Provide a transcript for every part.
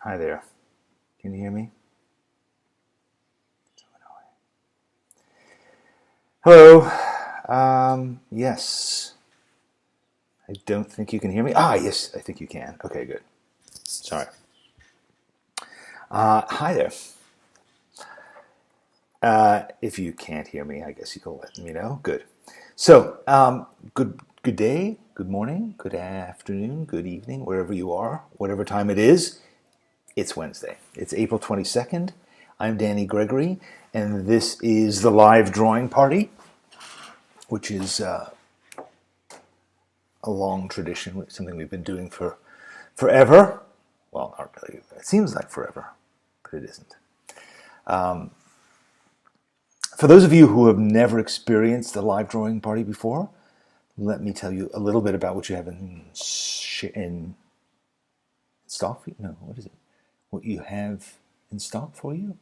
Hi there. Can you hear me? Hello. Yes. I don't think you can hear me. Yes, I think you can. Okay, good. Sorry. Hi there. If you can't hear me, I guess you can let me know. Good. So, good day, good morning, good afternoon, good evening, wherever you are, whatever time it is. It's Wednesday. It's April 22nd. I'm Danny Gregory, and this is the live drawing party, which is a long tradition, something we've been doing for forever. Well, not really. It seems like forever, but it isn't. For those of you who have never experienced a live drawing party before, let me tell you a little bit about what you have in stock. No, what is it? What you have in stock for you?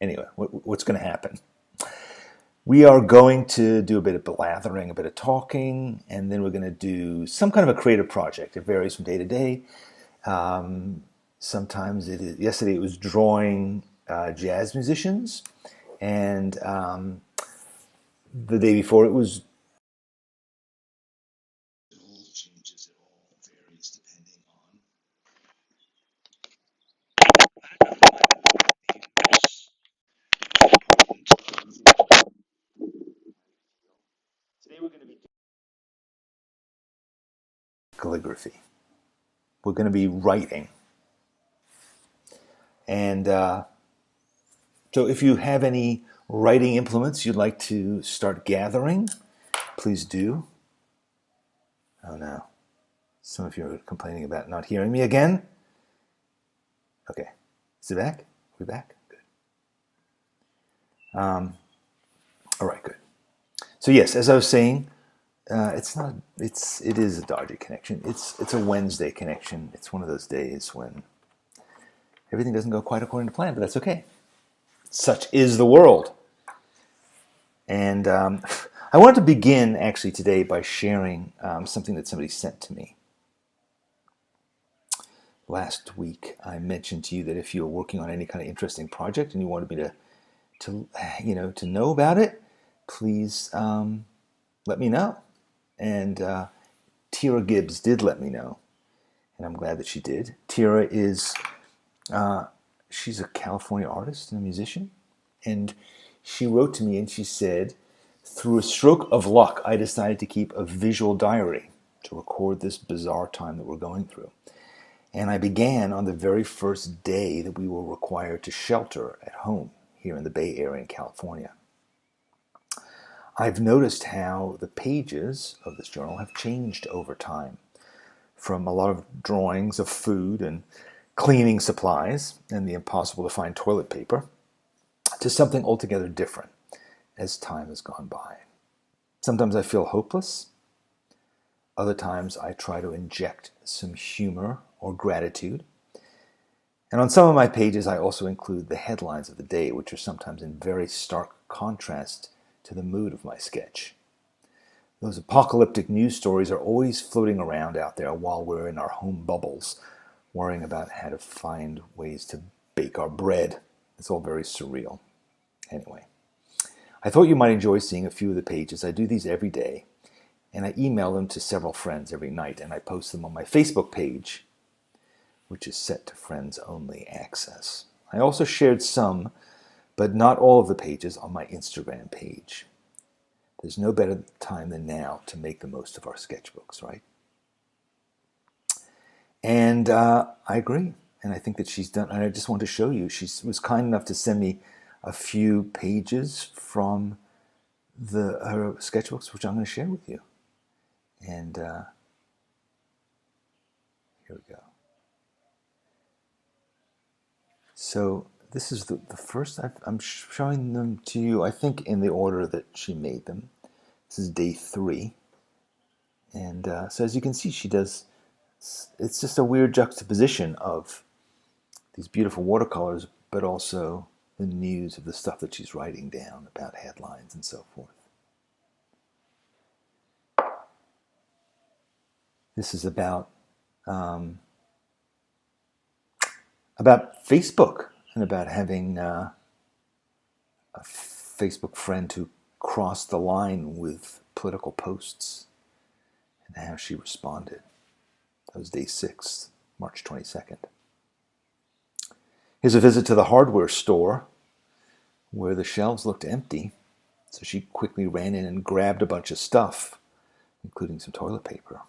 Anyway, what's going to happen? We are going to do a bit of blathering, a bit of talking, and then we're going to do some kind of a creative project. It varies from day to day. Sometimes it is. Yesterday it was drawing jazz musicians, and the day before it was. It all changes. It all varies depending on. Today we're going to be calligraphy. We're going to be writing, and so if you have any writing implements you'd like to start gathering, please do. Oh no. Some of you are complaining about not hearing me again. Okay. Is it back? Are we back? Good. All right, good. So yes, as I was saying, it's not. It is a dodgy connection. It's a Wednesday connection. It's one of those days when everything doesn't go quite according to plan, but that's okay. Such is the world. And I wanted to begin actually today by sharing something that somebody sent to me. Last week, I mentioned to you that if you're working on any kind of interesting project and you wanted me to know about it, please let me know. And Tira Gibbs did let me know, and I'm glad that she did. Tira is she's a California artist and a musician, and she wrote to me and she said, through a stroke of luck, I decided to keep a visual diary to record this bizarre time that we're going through. And I began on the very first day that we were required to shelter at home here in the Bay Area in California. I've noticed how the pages of this journal have changed over time, from a lot of drawings of food and cleaning supplies and the impossible to find toilet paper to something altogether different as time has gone by. Sometimes I feel hopeless. Other times I try to inject some humor or gratitude. And on some of my pages, I also include the headlines of the day, which are sometimes in very stark contrast to the mood of my sketch. Those apocalyptic news stories are always floating around out there while we're in our home bubbles, worrying about how to find ways to bake our bread. It's all very surreal. Anyway, I thought you might enjoy seeing a few of the pages. I do these every day, and I email them to several friends every night, and I post them on my Facebook page, which is set to friends only access. I also shared some, but not all of the pages on my Instagram page. There's no better time than now to make the most of our sketchbooks, right? And I agree. And I think that she's done, and I just want to show you, she was kind enough to send me a few pages from her sketchbooks, which I'm going to share with you. And here we go. So this is the first, I'm showing them to you, I think, in the order that she made them. This is day 3. And so as you can see, she does, it's just a weird juxtaposition of these beautiful watercolors, but also the news of the stuff that she's writing down about headlines and so forth. This is about about Facebook and about having a Facebook friend who crossed the line with political posts and how she responded. That was day 6, March 22nd. Here's a visit to the hardware store where the shelves looked empty, so she quickly ran in and grabbed a bunch of stuff, including some toilet paper.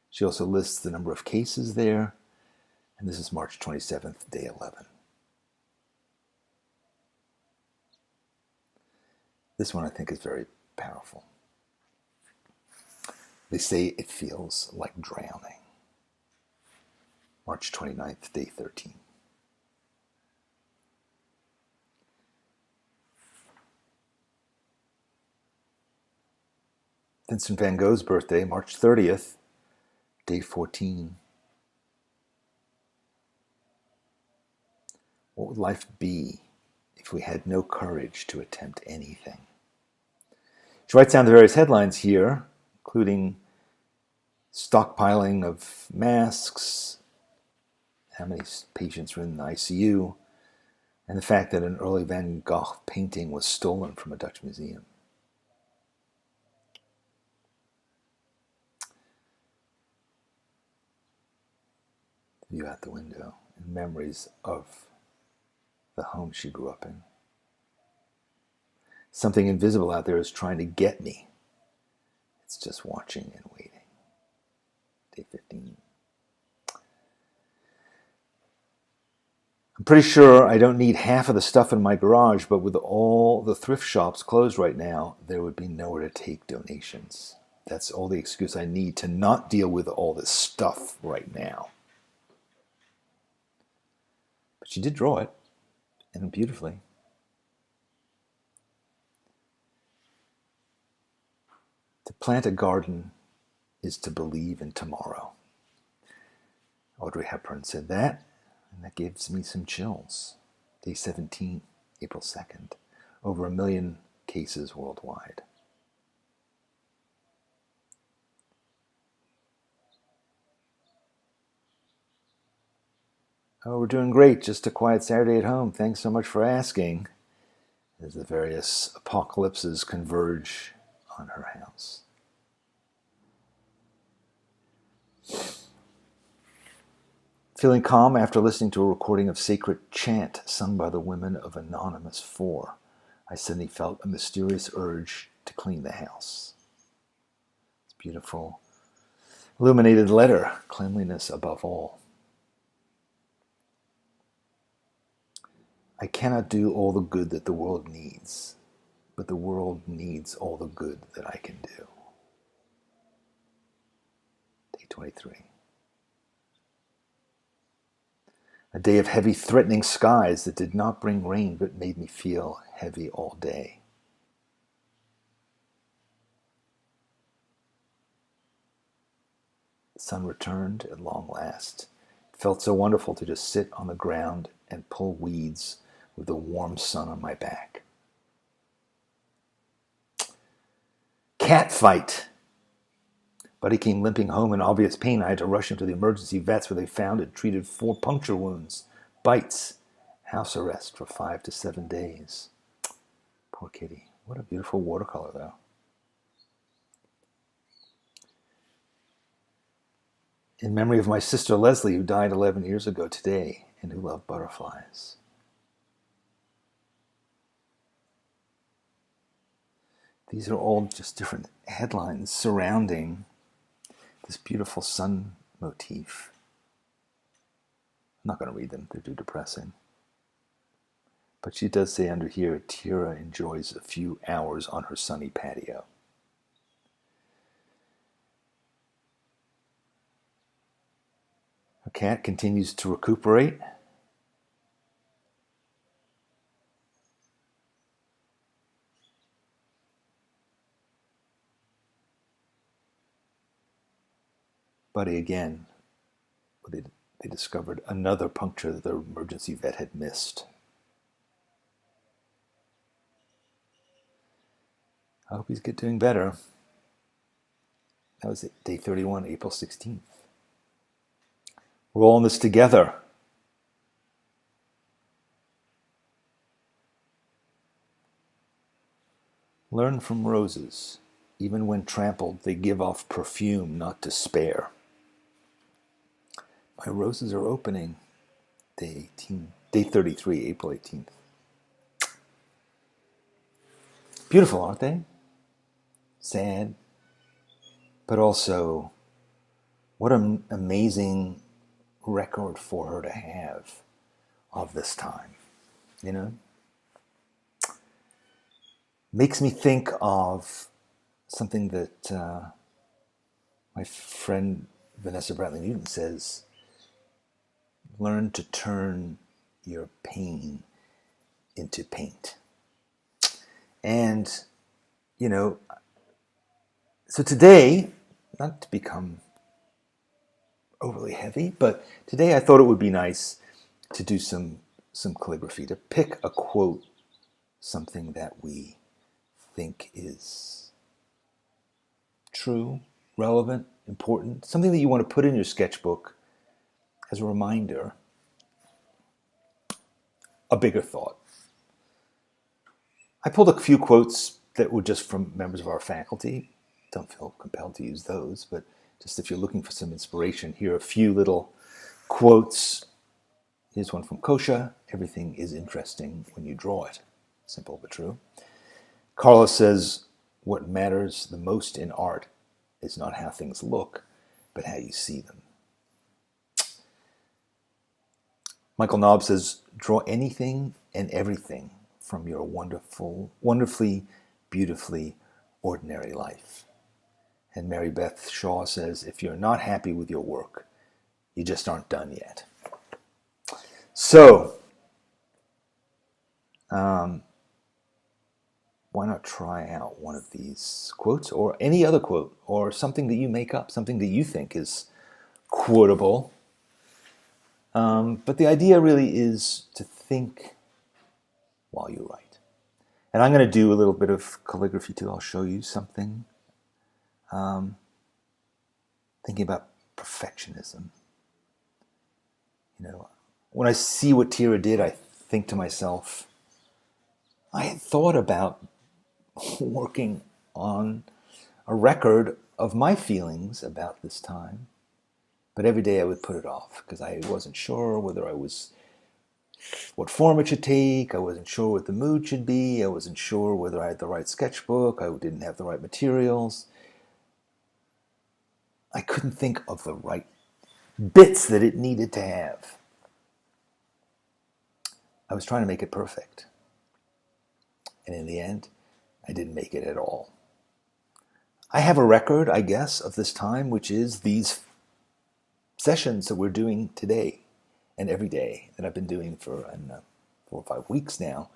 She also lists the number of cases there, and this is March 27th, day 11. This one I think is very powerful. They say it feels like drowning. March 29th, day 13. Vincent van Gogh's birthday, March 30th, day 14. What would life be if we had no courage to attempt anything? She writes down the various headlines here, including stockpiling of masks, how many patients were in the ICU, and the fact that an early Van Gogh painting was stolen from a Dutch museum. The view out the window and memories of the home she grew up in. Something invisible out there is trying to get me. It's just watching and waiting. Day 15. I'm pretty sure I don't need half of the stuff in my garage, but with all the thrift shops closed right now, there would be nowhere to take donations. That's all the excuse I need to not deal with all this stuff right now. But she did draw it, and beautifully. To plant a garden is to believe in tomorrow. Audrey Hepburn said that, and that gives me some chills. Day 17, April 2nd. Over 1 million cases worldwide. Oh, we're doing great. Just a quiet Saturday at home. Thanks so much for asking. As the various apocalypses converge on her house. Feeling calm after listening to a recording of sacred chant sung by the women of Anonymous 4, I suddenly felt a mysterious urge to clean the house. It's beautiful. Illuminated letter, cleanliness above all. I cannot do all the good that the world needs, but the world needs all the good that I can do. Day 23. A day of heavy, threatening skies that did not bring rain but made me feel heavy all day. The sun returned at long last. It felt so wonderful to just sit on the ground and pull weeds with the warm sun on my back. Cat fight. Buddy came limping home in obvious pain. I had to rush him to the emergency vets where they found and treated 4 puncture wounds, bites, house arrest for 5 to 7 days. Poor kitty. What a beautiful watercolor, though. In memory of my sister Leslie, who died 11 years ago today and who loved butterflies. These are all just different headlines surrounding this beautiful sun motif. I'm not going to read them, they're too depressing. But she does say under here, Tira enjoys a few hours on her sunny patio. Her cat continues to recuperate. Buddy again, they discovered another puncture that the emergency vet had missed. I hope he's doing better. That was day 31, April 16th. We're all in this together. Learn from roses. Even when trampled, they give off perfume, not despair. My roses are opening. Day 33, April 18th. Beautiful, aren't they? Sad, but also what an amazing record for her to have of this time, you know? Makes me think of something that my friend Vanessa Bradley Newton says: learn to turn your pain into paint. And, you know, so today, not to become overly heavy, but today I thought it would be nice to do some calligraphy, to pick a quote, something that we think is true, relevant, important, something that you want to put in your sketchbook as a reminder, a bigger thought. I pulled a few quotes that were just from members of our faculty. Don't feel compelled to use those, but just if you're looking for some inspiration, here are a few little quotes. Here's one from Kosha: everything is interesting when you draw it. Simple but true. Carlos says, what matters the most in art is not how things look, but how you see them. Michael Knobb says, draw anything and everything from your wonderfully, beautifully ordinary life. And Mary Beth Shaw says, if you're not happy with your work, you just aren't done yet. So, why not try out one of these quotes, or any other quote, or something that you make up, something that you think is quotable. But the idea really is to think while you write. And I'm going to do a little bit of calligraphy too. I'll show you something. Thinking about perfectionism. You know, when I see what Tira did, I think to myself, I had thought about working on a record of my feelings about this time, but every day I would put it off because I wasn't sure what form it should take. I wasn't sure what the mood should be. I wasn't sure whether I had the right sketchbook. I didn't have the right materials. I couldn't think of the right bits that it needed to have. I was trying to make it perfect. And in the end, I didn't make it at all. I have a record, I guess, of this time, which is these sessions that we're doing today and every day that I've been doing for, 4 or 5 weeks now.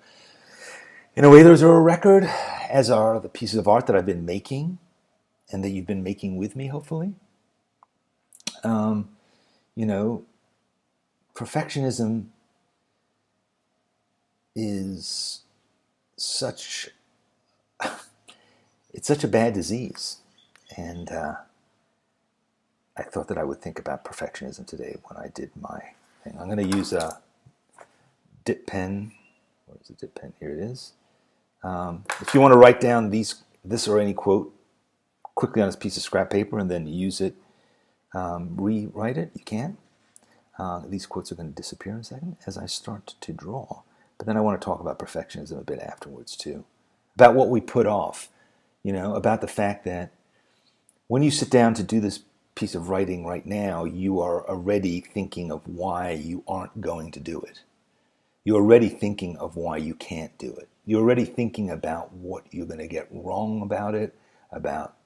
In a way, those are a record, as are the pieces of art that I've been making and that you've been making with me, hopefully. You know, perfectionism is it's such a bad disease. And I thought that I would think about perfectionism today when I did my thing. I'm going to use a dip pen. Where's the dip pen? Here it is. If you want to write down this or any quote quickly on this piece of scrap paper and then use it, rewrite it, you can. These quotes are going to disappear in a second as I start to draw. But then I want to talk about perfectionism a bit afterwards too. About what we put off, you know, about the fact that when you sit down to do this piece of writing right now, you are already thinking of why you aren't going to do it. You're already thinking of why you can't do it. You're already thinking about what you're going to get wrong about it, about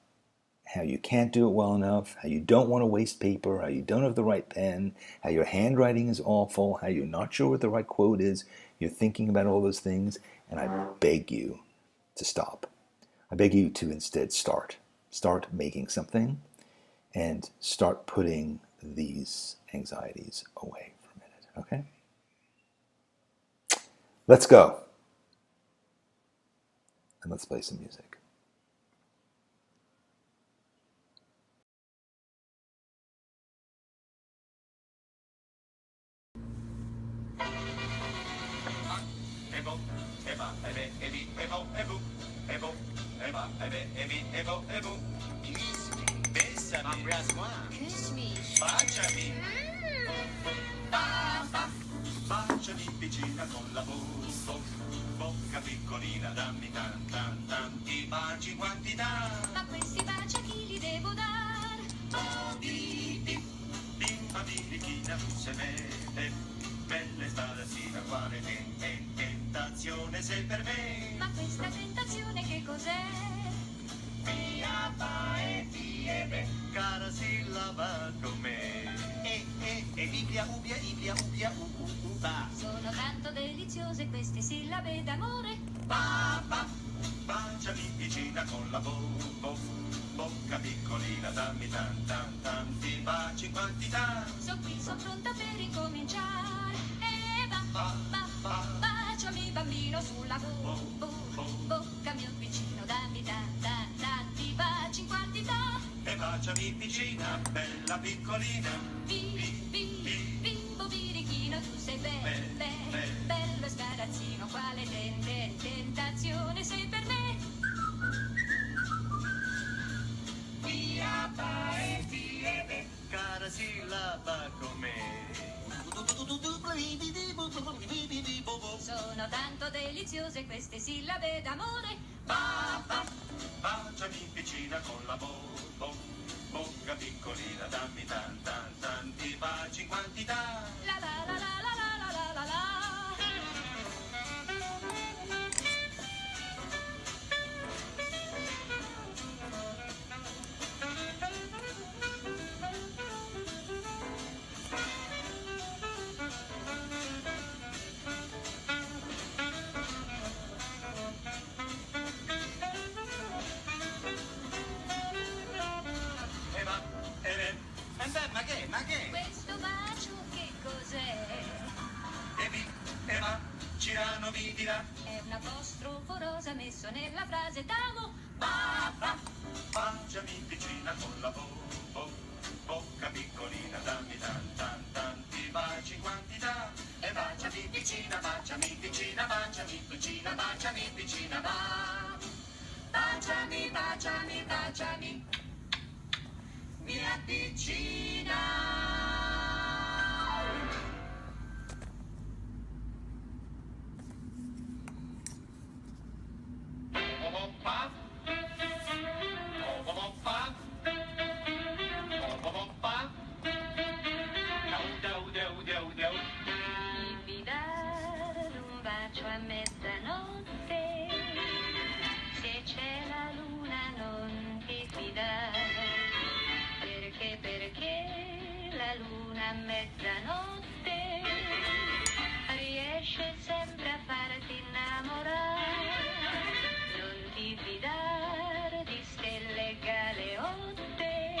how you can't do it well enough, how you don't want to waste paper, how you don't have the right pen, how your handwriting is awful, how you're not sure what the right quote is. You're thinking about all those things, and I beg you to stop. I beg you to instead start. Start making something and start putting these anxieties away for a minute, okay? Let's go. And let's play some music. Kiss me. Bésame. Embrasse-moi. Kiss me. Baciami. Baciami vicina con la bocca piccolina, dammi tanti baci in quantità. Ma questi baci a chi li devo dar? Oh, bimba birichina, tu sei bella spadassina, quale tentazione sei per me. Ma questa tentazione che cos'è? Via e fiebe, cara sillaba con me. Biblia, ubia, uba. Sono tanto deliziose queste sillabe d'amore. Baciami vicina con la bocca piccolina, dammi tanti baci in quantità. Sono qui, sono pronta per incominciare. E baciami bambino sulla bocca mio vicino, dammi tanti baci in quantità. E baciami vicina, bella piccolina. Bimbo birichino, tu sei bello sparazzino, quale tentazione sei per me? Via e fiebe, cara sillaba con me. Sono tanto deliziose queste sillabe d'amore. Baciami vicina con la bocca piccolina, dammi tanti baci in quantità. La la la la la la la la la. Ma che? Questo bacio che cos'è? Eva, Cirano mi dirà. È un apostrofo rosa messo nella frase d'amo. Baciami vicina con la bocca piccolina, dammi tanti baci in quantità. E baciami vicina, baciami vicina, baciami, mi avvicina. Ti fidare d'un bacio a mezzanotte, se c'è la luna non ti fidare, perché la luna a mezzanotte riesce sempre a farti innamorare. Non ti fidare di stelle e galeotte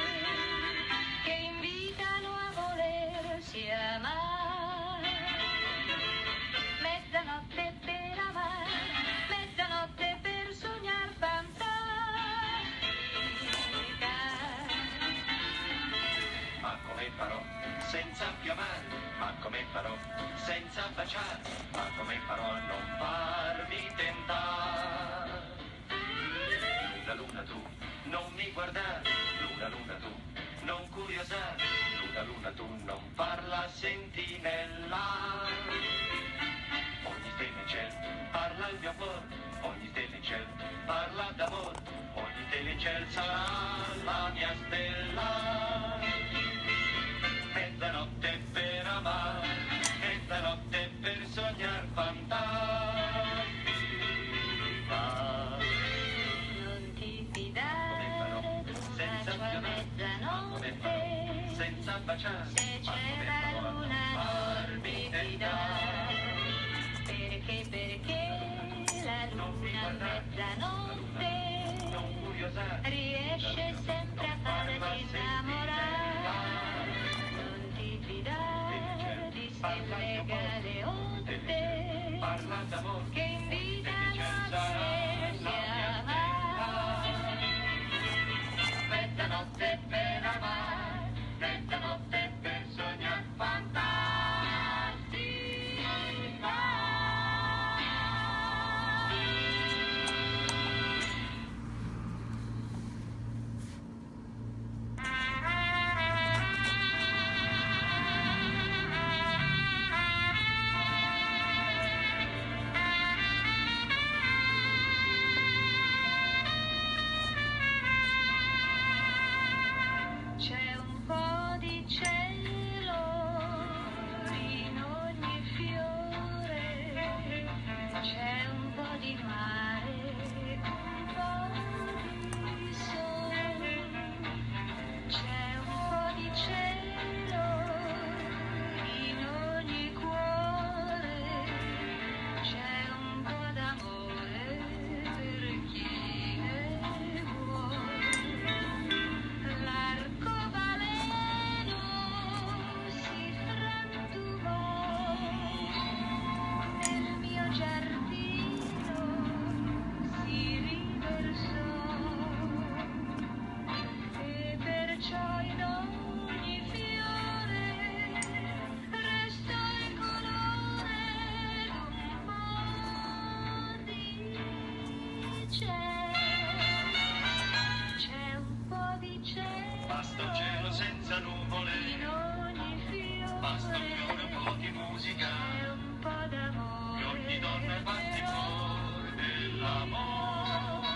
che invitano a volersi amare. Mezzanotte per amare, mezzanotte per sognar fantastica. Ma come farò senza più amare? Ma come farò senza baciare? Ma come farò a non farmi tentare? Luna tu, non mi guardare, luna tu, non curiosare, luna tu, non farla sentinella. Ogni stella in cielo parla il mio cuore, ogni stella in cielo parla d'amore, ogni stella in cielo sarà la mia stella. Mezzanotte per amare, mezzanotte per sognar fantastica. Non ti fidare d'un bacio a mezzanotte, senza baciare, se c'è la luna non ti fidare, perché la luna a mezzanotte non curiosare, riesce sempre a farti innamorare. Non ti fidare di stelle e galeotte parla d'amore, che invitano a volersi amare. mezzanotte per amare, mezzanotte per sognare fantastica. c'è un po' di cielo, Basta un cielo senza nuvole, in ogni fiore, basta un fiore, un po' di musica, c'è un po' d'amore, che ogni donna è battitore dell'amore.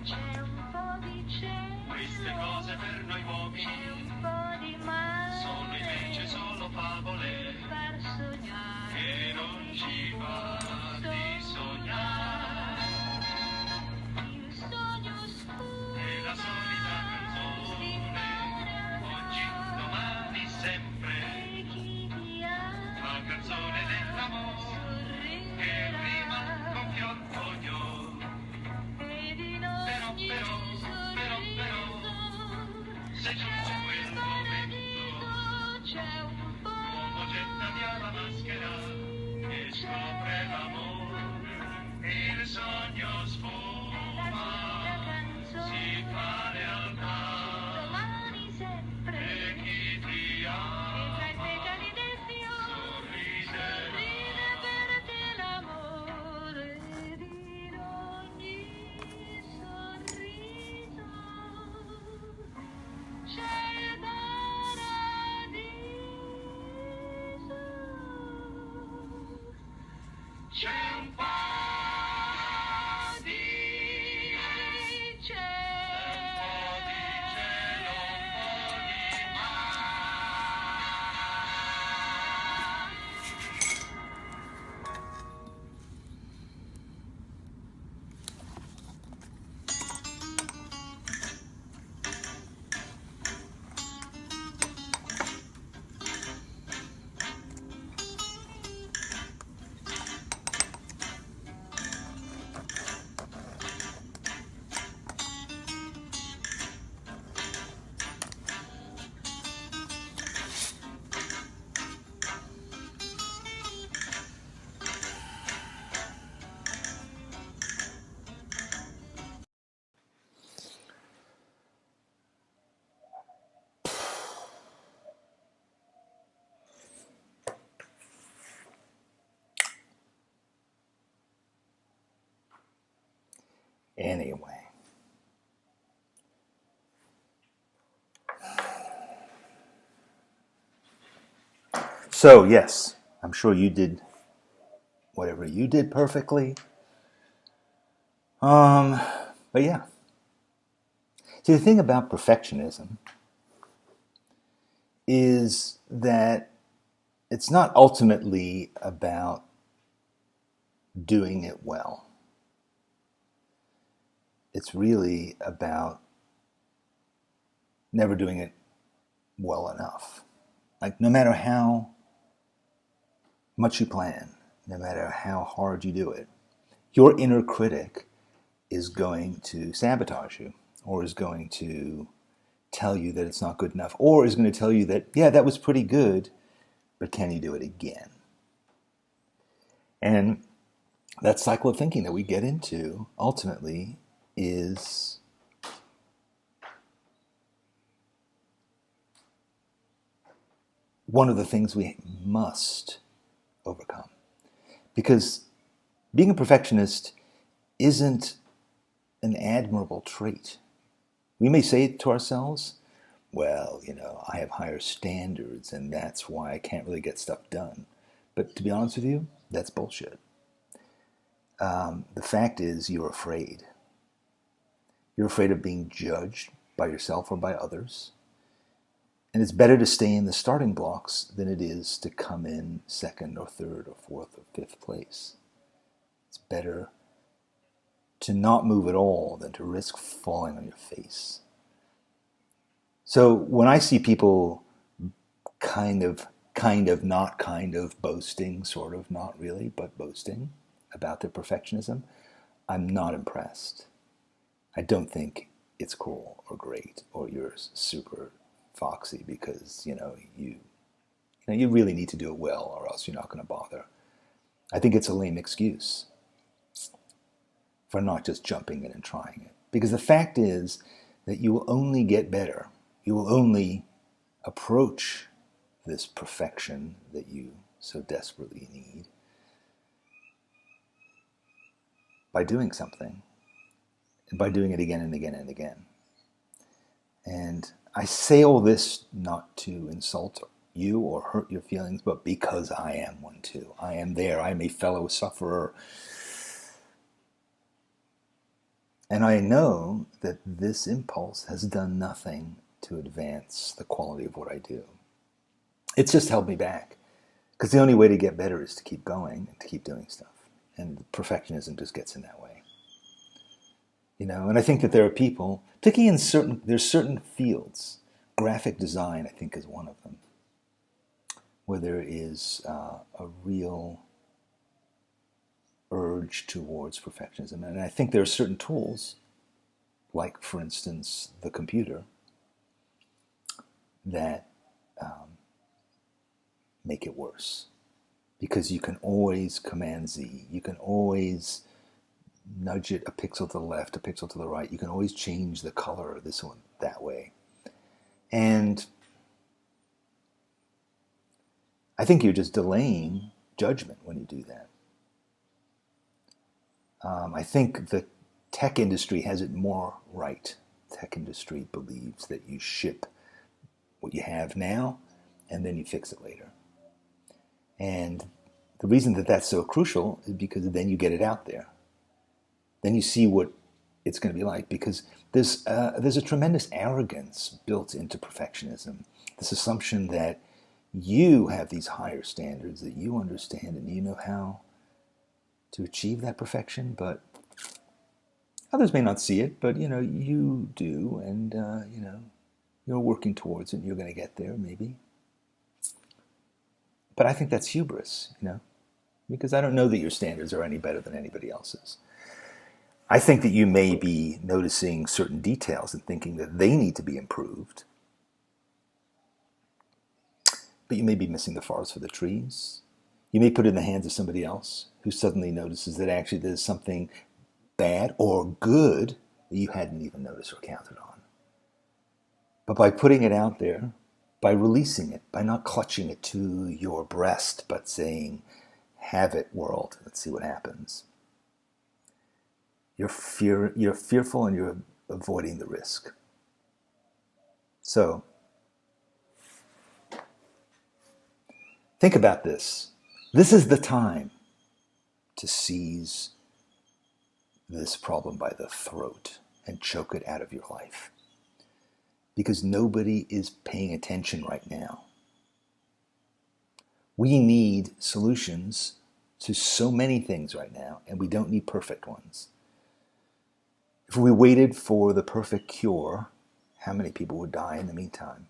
c'è un po' di cielo, Queste cose per noi c'è uomini un po' di mare, sono invece solo favole, per sognare, che non ci va di sognare. il sogno scuro, E la solita canzone, oggi, domani, sempre, e chi ti ama la canzone dell'amore, che rima con fior foglio. ed in Però, ogni però, sorriso se giunge quel momento, c'è un po' l'uomo getta via la maschera e scopre l'amore, il sogno sfuma, si fa realtà, domani sempre e chi ti e tra i ama petali del fiore sorride per te l'amore ed in ogni sorriso c'è il paradiso. C'è un po' di cielo, un po' di cielo, un po' di Anyway. So, yes, I'm sure you did whatever you did perfectly. But yeah. See, the thing about perfectionism is that it's not ultimately about doing it well. It's really about never doing it well enough. Like, no matter how much you plan, no matter how hard you do it, your inner critic is going to sabotage you, or is going to tell you that it's not good enough, or is going to tell you that, yeah, that was pretty good, but can you do it again? And that cycle of thinking that we get into ultimately is one of the things we must overcome. Because being a perfectionist isn't an admirable trait. We may say to ourselves, well, I have higher standards and that's why I can't really get stuff done. But to be honest with you, that's bullshit. The fact is, you're afraid. You're afraid of being judged by yourself or by others. And it's better to stay in the starting blocks than it is to come in second or third or fourth or fifth place. It's better to not move at all than to risk falling on your face. So when I see people kind of boasting, sort of, not really, but boasting about their perfectionism, I'm not impressed. I don't think it's cool or great or you're super foxy because, you really need to do it well or else you're not going to bother. I think it's a lame excuse for not just jumping in and trying it. Because the fact is that you will only get better. You will only approach this perfection that you so desperately need by doing something, and by doing it again and again and again. And I say all this not to insult you or hurt your feelings, but because I am one too. I am there. I am a fellow sufferer. And I know that this impulse has done nothing to advance the quality of what I do. It's just held me back. Because the only way to get better is to keep going and to keep doing stuff. And perfectionism just gets in that way. And I think that there are people, particularly there's certain fields, graphic design I think is one of them, where there is a real urge towards perfectionism. And I think there are certain tools, like for instance the computer, that make it worse. Because you can always Command Z, you can always nudge it a pixel to the left, a pixel to the right. You can always change the color of this one that way. And I think you're just delaying judgment when you do that. I think the tech industry has it more right. The tech industry believes that you ship what you have now and then you fix it later. And the reason that that's so crucial is because then you get it out there. Then you see what it's going to be like, because there's a tremendous arrogance built into perfectionism. This assumption that you have these higher standards, that you understand and you know how to achieve that perfection, but others may not see it, but you do, and you're working towards it, and you're going to get there maybe. But I think that's hubris, because I don't know that your standards are any better than anybody else's. I think that you may be noticing certain details and thinking that they need to be improved, but you may be missing the forest for the trees. You may put it in the hands of somebody else who suddenly notices that actually there's something bad or good that you hadn't even noticed or counted on. But by putting it out there, by releasing it, by not clutching it to your breast, but saying, have it, world, let's see what happens. You're fearful and you're avoiding the risk. So, think about this. This is the time to seize this problem by the throat and choke it out of your life. Because nobody is paying attention right now. We need solutions to so many things right now, and we don't need perfect ones. If we waited for the perfect cure, how many people would die in the meantime?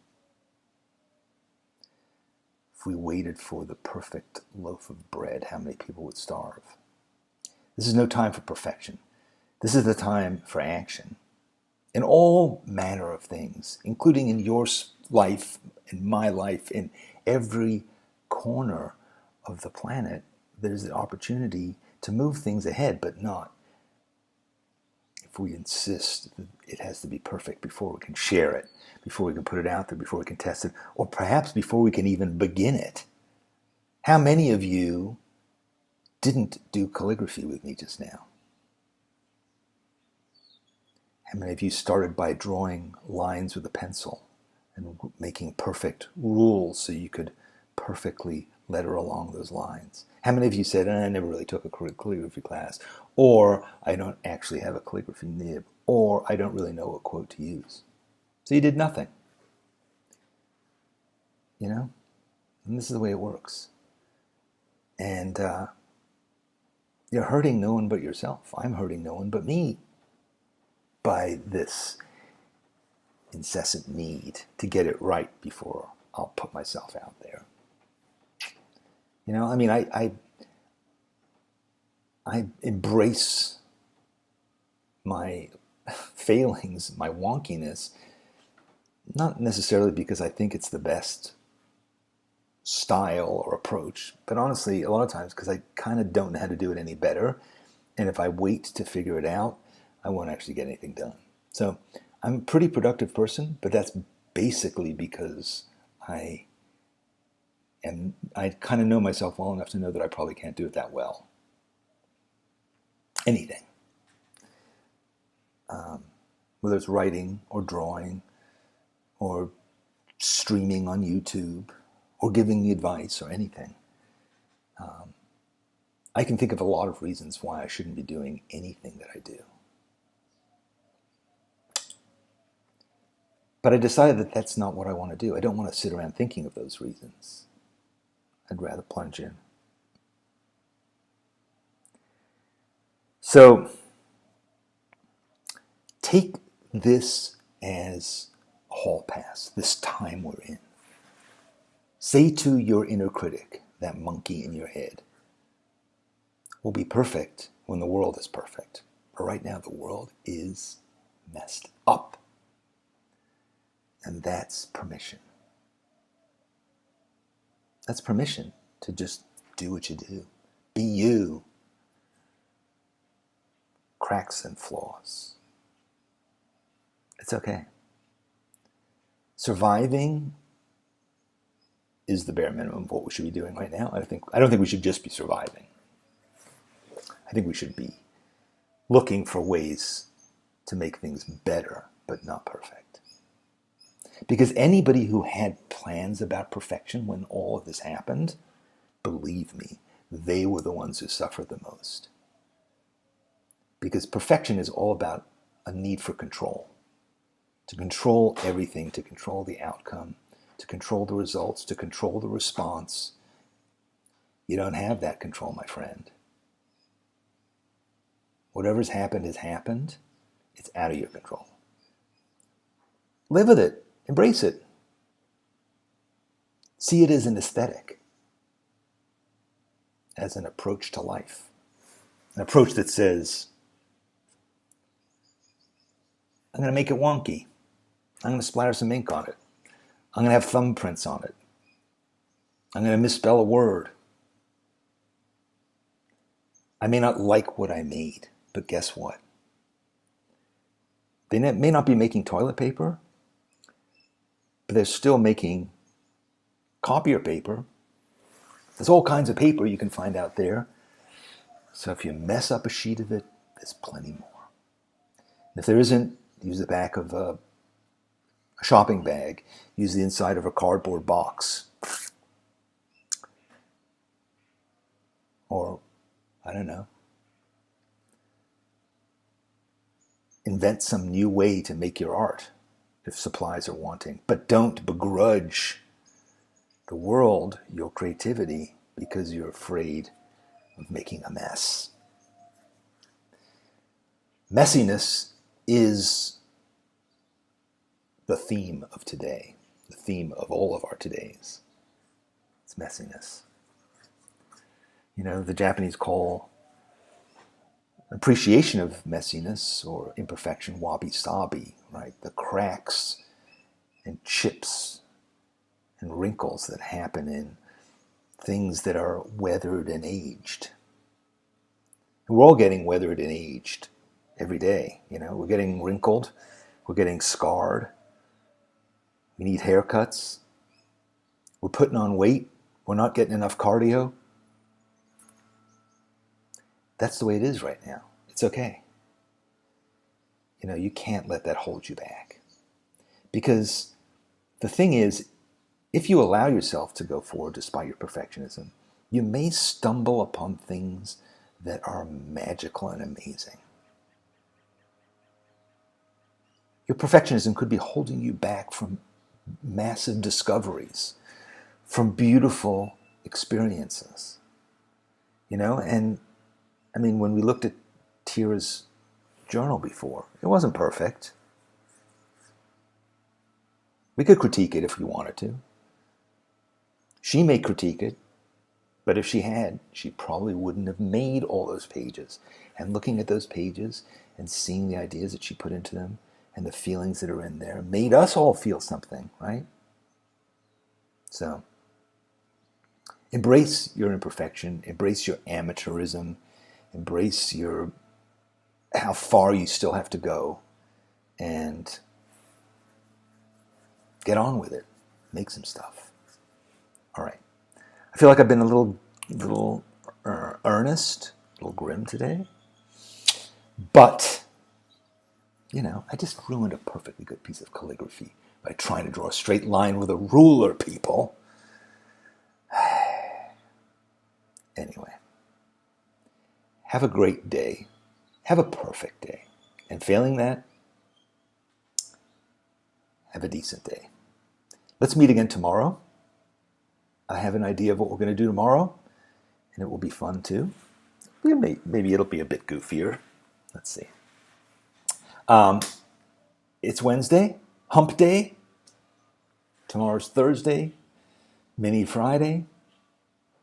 If we waited for the perfect loaf of bread, how many people would starve? This is no time for perfection. This is the time for action. In all manner of things, including in your life, in my life, in every corner of the planet, there's the opportunity to move things ahead, but not if we insist that it has to be perfect before we can share it, before we can put it out there, before we can test it, or perhaps before we can even begin it. How many of you didn't do calligraphy with me just now? How many of you started by drawing lines with a pencil and making perfect rules so you could perfectly letter along those lines? How many of you said, I never really took a calligraphy class, or I don't actually have a calligraphy nib, or I don't really know what quote to use? So you did nothing. And this is the way it works. And you're hurting no one but yourself. I'm hurting no one but me by this incessant need to get it right before I'll put myself out there. I embrace my failings, my wonkiness, not necessarily because I think it's the best style or approach, but honestly, a lot of times because I kind of don't know how to do it any better. And if I wait to figure it out, I won't actually get anything done. So I'm a pretty productive person, but that's basically because I kind of know myself well enough to know that I probably can't do it that well. Anything. whether it's writing or drawing or streaming on YouTube or giving advice or anything. I can think of a lot of reasons why I shouldn't be doing anything that I do. But I decided that that's not what I want to do. I don't want to sit around thinking of those reasons. I'd rather plunge in. So take this as a hall pass, this time we're in. Say to your inner critic, that monkey in your head, we'll be perfect when the world is perfect. But right now the world is messed up. And that's permission. That's permission to just do what you do. Be you. Cracks and flaws. It's okay. Surviving is the bare minimum of what we should be doing right now. I don't think we should just be surviving. I think we should be looking for ways to make things better, but not perfect. Because anybody who had plans about perfection when all of this happened, believe me, they were the ones who suffered the most. Because perfection is all about a need for control. To control everything, to control the outcome, to control the results, to control the response. You don't have that control, my friend. Whatever's happened has happened. It's out of your control. Live with it. Embrace it. See it as an aesthetic, as an approach to life. An approach that says, I'm going to make it wonky. I'm going to splatter some ink on it. I'm going to have thumbprints on it. I'm going to misspell a word. I may not like what I made, but guess what? They may not be making toilet paper, but they're still making copier paper. There's all kinds of paper you can find out there. So if you mess up a sheet of it, there's plenty more. And if there isn't, use the back of a shopping bag. Use the inside of a cardboard box. Or, I don't know, invent some new way to make your art if supplies are wanting. But don't begrudge the world your creativity because you're afraid of making a mess. Messiness is the theme of today, the theme of all of our todays. It's messiness. You know, the Japanese call appreciation of messiness or imperfection wabi-sabi, right? The cracks and chips and wrinkles that happen in things that are weathered and aged. And we're all getting weathered and aged every day. You know, we're getting wrinkled, we're getting scarred, we need haircuts, we're putting on weight, we're not getting enough cardio. That's the way it is right now. It's okay. You know, you can't let that hold you back. Because the thing is, if you allow yourself to go forward despite your perfectionism, you may stumble upon things that are magical and amazing. Your perfectionism could be holding you back from massive discoveries, from beautiful experiences. You know, and I mean, when we looked at Tira's journal before, it wasn't perfect. We could critique it if we wanted to. She may critique it, but if she had, she probably wouldn't have made all those pages. And looking at those pages and seeing the ideas that she put into them and the feelings that are in there made us all feel something, right? So, embrace your imperfection, embrace your amateurism, embrace your how far you still have to go, and get on with it. Make some stuff. All right. I feel like I've been a little earnest, a little grim today, but I just ruined a perfectly good piece of calligraphy by trying to draw a straight line with a ruler, people. Anyway, have a great day. Have a perfect day. And failing that, have a decent day. Let's meet again tomorrow. I have an idea of what we're going to do tomorrow, and it will be fun too. Maybe it'll be a bit goofier. Let's see. It's Wednesday, hump day. Tomorrow's Thursday, mini Friday.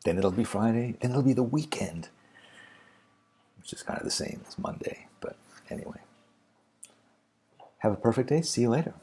Then it'll be Friday. Then it'll be the weekend, which is kind of the same as Monday. But anyway, have a perfect day. See you later.